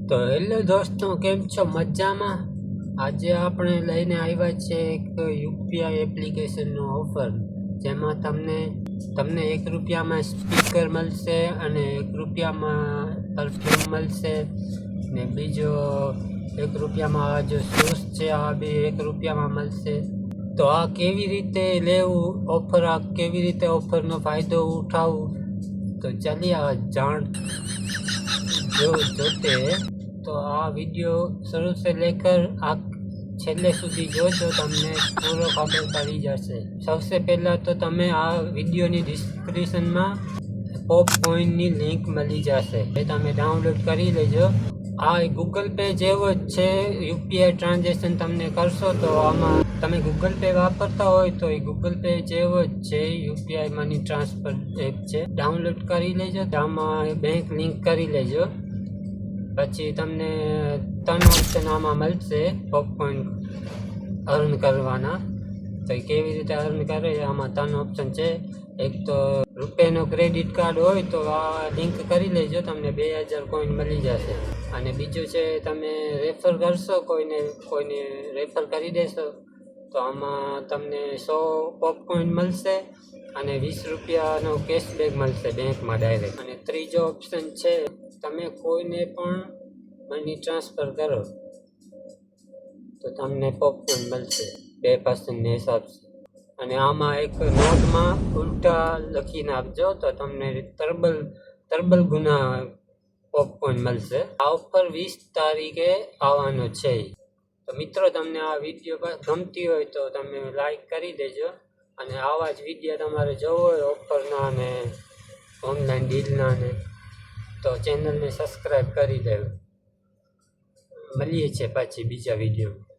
તો હેલો દોસ્તો, કેમ છો? મજામાં? આજે આપણે લઈને આવ્યા છે એક યુપીઆઈ એપ્લિકેશનનો ઓફર, જેમાં તમને ₹1 સ્પીકર મળશે અને ₹1 પરફ્યુમ મળશે ને બીજો ₹1 આ જો શૂઝ છે આ બી ₹1 મળશે. તો આ કેવી રીતે લેવું ઓફર, આ કેવી રીતે ઓફરનો ફાયદો ઉઠાવવું, તો ચાલીએ આ જાણ જોते तो आ वीडियो शुरू से लेकर आप छेल्ले सुधी जोजो तमने पूरो खबर पड़ी जशे। सबसे पहला तो तमे आ वीडियोनी डिस्क्रिप्शनमां पॉपकॉइननी लिंक मळी जशे, ए तमे डाउनलॉड करी लेजो। आ गूगल पे जेवो ज छे। यूपीआई ट्रांजेक्शन तमने करशो तो आमां तमे गूगल पे वापरता होय तो ए गूगल पे जेवो ज छे। यूपीआई मनी ट्रांसफर एप छे, डाउनलॉड करी लेजो। आमां बैंक लिंक करी लेजो। પછી તમને 3 ઓપ્શન આમાં મળશે પોપકોઈન અર્ન કરવાના। તો કેવી રીતે અર્ન કરે આમાં 3 ઓપ્શન છે। એક તો રૂપિયાનો ક્રેડિટ કાર્ડ હોય તો આ લિંક કરી લેજો, તમને 2000 કોઈન મળી જશે। અને બીજું છે તમે રેફર કરશો, કોઈને રેફર કરી દેશો તો આમાં તમને 100 પોપકોઈન મળશે અને ₹20નો કેશબેક મળશે બેંકમાં ડાયરેક્ટ। અને ત્રીજો ઓપ્શન છે તમે કોઈને પણ મની ટ્રાન્સફર કરો તો તમને પોપકોઈન મળશે 2% હિસાબથી। અને આમાં એક નોટમાં ઉલટા લખીને આપજો તો તમને તરબલ ગુના પોપકોઈન મળશે। આ ઓફર 20 તારીખે આવવાનો છે। તો મિત્રો, તમને આ વિડીયો ગમતી હોય તો તમે લાઈક કરી દેજો। અને આવા જ વિડીયો તમારે જોવો હોય ઓફરના અને ઓનલાઈન ડીલના ને તો ચેનલને સબસ્ક્રાઈબ કરી દેજો। મળીએ છીએ પાછી બીજા વિડીયોમાં।